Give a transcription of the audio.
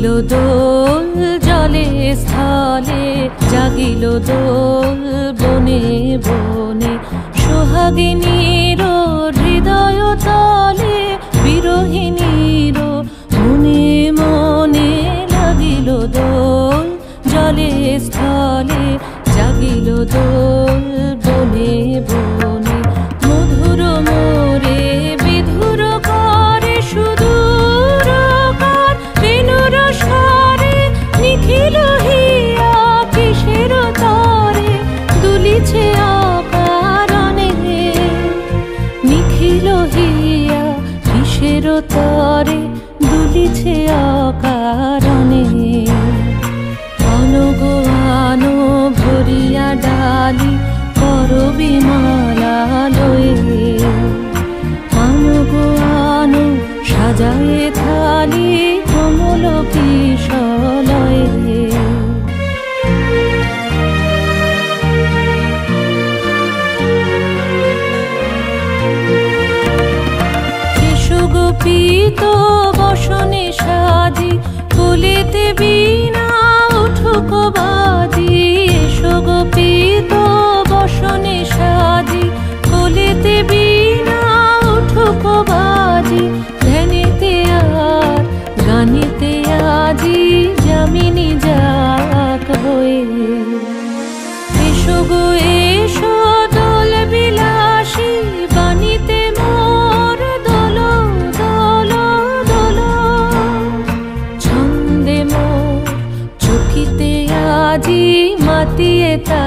দোল জলে স্থলে, জাগিল দোল বনে বনে। সোহাগিনীর হৃদয় তলে, বিরহিণীর মনে মনে লাগিল দোল জলে স্থলে, জাগিল দোল বনে বনে। মধুর মোরে বিধুর করে সুদূর কার, বেণুর স্বরে নিখিল হিয়া কিসের তরে দুলিছে অকারণে। নিখিল হিয়া কিসের তরে দুলিছে অকারণে। আনো আনো ভরিয়া ডালি করবি মালা লয়ে, আনো আনো সাজায়ে থালি কমল কিশলয়ে। এসো গোপীত বসনে সাজি, কোলেতে বীণা উঠুক বাজি। এসো গোপীত বসনে সাজি, কোলেতে বীণা উঠুক বাজি। ধ্যানেতে আর গানেতে আজি যামিনী যাক হয়ে। এসো গো এসো দোল বিলাসী, বাণীতে মোর দোল দোল দোল। ছন্দে মোর চকিতে আজি মাতিয়ে তা